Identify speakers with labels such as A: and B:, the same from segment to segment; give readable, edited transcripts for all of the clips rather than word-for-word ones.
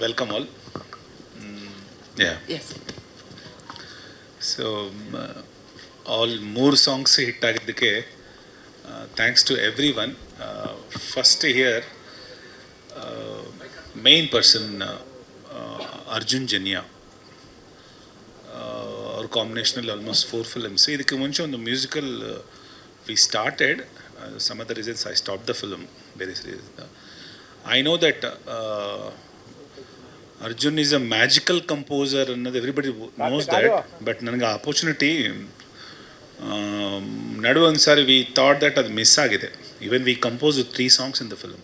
A: welcome all. Yeah.
B: Yes.
A: So, all more songs hit ಆಗಿದ್ದಕ್ಕೆ thanks to everyone. First here, main person, Arjun Janya. Our combination almost 4 films. ಇದಕ್ಕೆ ಮುಂಚೆ ಒಂದು musical we started. Some other reasons I stopped the film. Various reasons. I know that Arjun is a magical composer and everybody knows that. But ನನಗೆ opportunity ನಡುವೆ ಒಂದು ಸಾರಿ we thought that ಅದು miss ಆಗಿದೆ. Even we composed 3 songs in the film.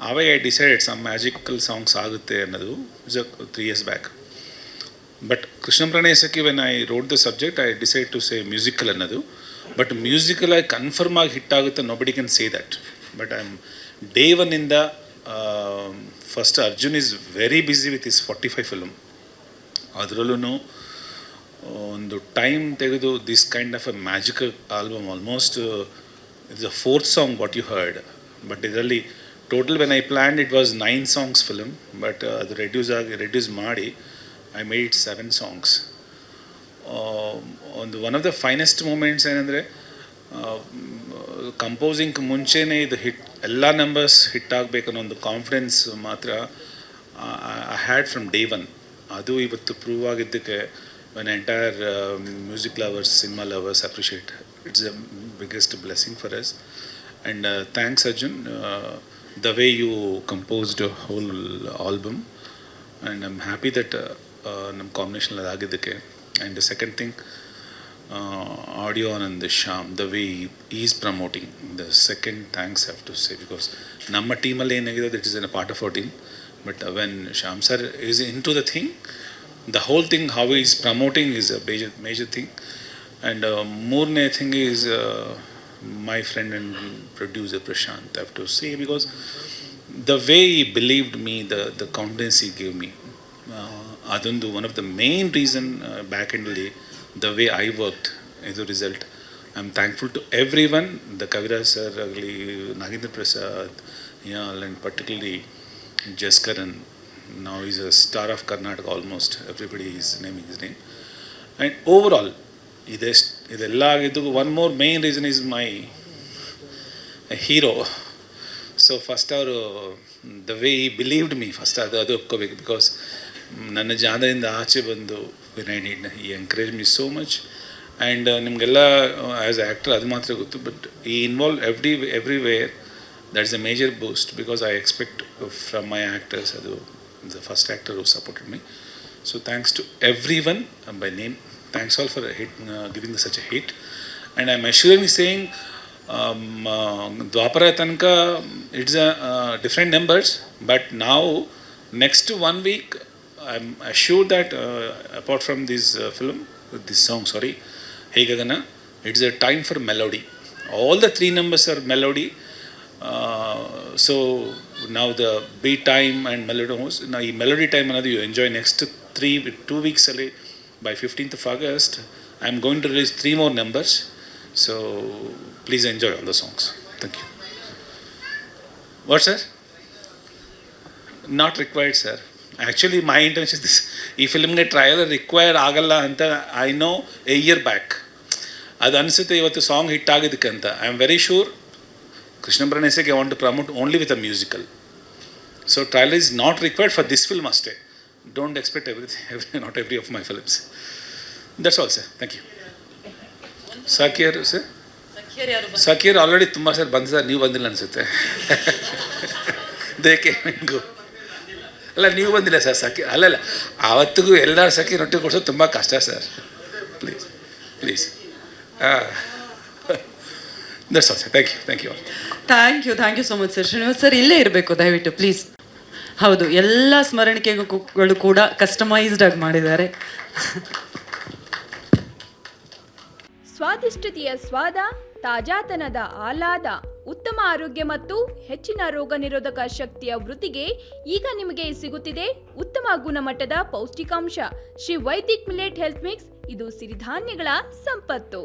A: ಆವಾಗ I decided some magical songs ಆಗುತ್ತೆ ಅನ್ನೋದು is 3 years back. But Krishnam Pranay Sakhi, when I wrote the subject, I decided to say musical ಅನ್ನೋದು. But musical I confirm ಆಗಿ hit ಆಗುತ್ತೆ, nobody can say that. But I'm day one in the first Arjun is very busy with his 45 film. ಅದರಲ್ಲೂ ಒಂದು time ತೆಗೆದು this kind of a magical album, almost it's the 4th song what you heard. But ಇದರಲ್ಲಿ total when I planned it was 9 songs film, but ಅದು reduce ಮಾಡಿ I made 7 songs. One of the finest moments ಏನಂದರೆ composing ಮುಂಚೆನೇ ಇದು hit ಎಲ್ಲ numbers hit ಆಗಬೇಕನ್ನೋ ಒಂದು confidence ಮಾತ್ರ I had from day one. ಅದು ಇವತ್ತು ಪ್ರೂವ್ ಆಗಿದ್ದಕ್ಕೆ when entire music lovers, cinema lovers appreciate. It's the biggest blessing for us. And thanks Arjun, the way you composed a whole album. And I'm happy that ನಮ್ಮ combination ಅದಾಗಿದ್ದಕ್ಕೆ. And the second thing, audio and the Sham, the way he is promoting, the second thanks I have to say, because ನಮ್ಮ ಟೀಮಲ್ಲಿ ಏನಾಗಿದೆ that is a part of our team, but when Sham sir is into the thing, the whole thing how he is promoting is a major thing. And ಮೂರನೇ thing is my friend and producer Prashant, I have to say, because the way he believed me, the confidence he gave me, ಅದೊಂದು one of the main reason back in the day, the way I worked is a result. I'm thankful to everyone, the Kaviraj sir agli, Nagendra Prasad, and particularly Jaskaran. Now he's a star of Karnataka almost. Everybody is naming his name. And overall, ಇದೆಲ್ಲ ಆಗಿದ್ದು one more main reason is my hero. So first ಅವರು the way he believed me, first ಅದು ಒಪ್ಕೋಬೇಕು, because ನನ್ನ ಜಾನರಿಂದ ಆಚೆ ಬಂದು he encouraged me so much. And ನಿಮಗೆಲ್ಲ as A actor ಅದು ಮಾತ್ರ ಗೊತ್ತು, ಬಟ್ ಈ involve everywhere. That's a major boost, because I expect from my actors, ಅದು the first actor who supported me. So thanks to everyone by name. Thanks all for giving such a hit. And I'm assuredly saying Dwapara Tanka, it's different numbers, but now next 1 week I'm assured that apart from this song, Hey Gagana, it's a time for melody. All the 3 numbers are melody. So now the beat time and melody, now ಈ melody time ಅನ್ನೋದು you enjoy next 2 weeks ಅಲ್ಲಿ. By 15th of August I'm going to release 3 more numbers, so please enjoy all the songs. Thank you. What sir? Not required sir. Actually my intention is this, ಈ ಫಿಲ್ಮ್ಗೆ trial require ಆಗಲ್ಲ ಅಂತ I know a year back. ಅದು ಅನಿಸುತ್ತೆ ಇವತ್ತು song hit ಆಗಿದ್ದಕ್ಕಂತ. I am very sure Krishnam Pranay Sakhi I want to promote only with a musical. So trial is not required for this film ಅಷ್ಟೇ. Don't expect everything, not every of my films. That's all sir. Thank you. ಸಾಕಿಯರ್ sir, ಸಾಕಿಯರ್ already ತುಂಬ sir ಬಂದ sir, ನೀವು ಬಂದಿಲ್ಲ ಅನಿಸುತ್ತೆ. ದೇಕೆ ನಿಮಗೂ ಅಲ್ಲ, ನೀವು ಬಂದಿಲ್ಲ ಸರ್ ಸಾಕಿ. ಅಲ್ಲಲ್ಲ, ಆವತ್ತಿಗೂ ಎಲ್ಲರೂ ಸಾಕಿ ರೊಟ್ಟಿ ಕೊಡ್ಸೋದು ತುಂಬ ಕಷ್ಟ sir. Please that's all sir. Thank you
B: thank you so much sir. Srinivas sir ಇಲ್ಲೇ ಇರಬೇಕು ದಯವಿಟ್ಟು ಪ್ಲೀಸ್. ಹೌದು, ಎಲ್ಲ ಸ್ಮರಣಿಕೆಗಳು ಕೂಡ ಕಸ್ಟಮೈಸ್ಡ್ ಆಗಿ ಮಾಡಿದ್ದಾರೆ.
C: ಸ್ವಾದಿಷ್ಟತೆಯ ಸ್ವಾದ, ತಾಜಾತನದ ಆಹ್ಲಾದ, ಉತ್ತಮ ಆರೋಗ್ಯ ಮತ್ತು ಹೆಚ್ಚಿನ ರೋಗ ನಿರೋಧಕ ಶಕ್ತಿಯ ವೃದ್ಧಿಗೆ ಈಗ ನಿಮಗೆ ಸಿಗುತ್ತಿದೆ ಉತ್ತಮ ಗುಣಮಟ್ಟದ ಪೌಷ್ಟಿಕಾಂಶ Shri Vaidik millet health mix. ಇದು ಸಿರಿಧಾನ್ಯಗಳ ಸಂಪತ್ತು.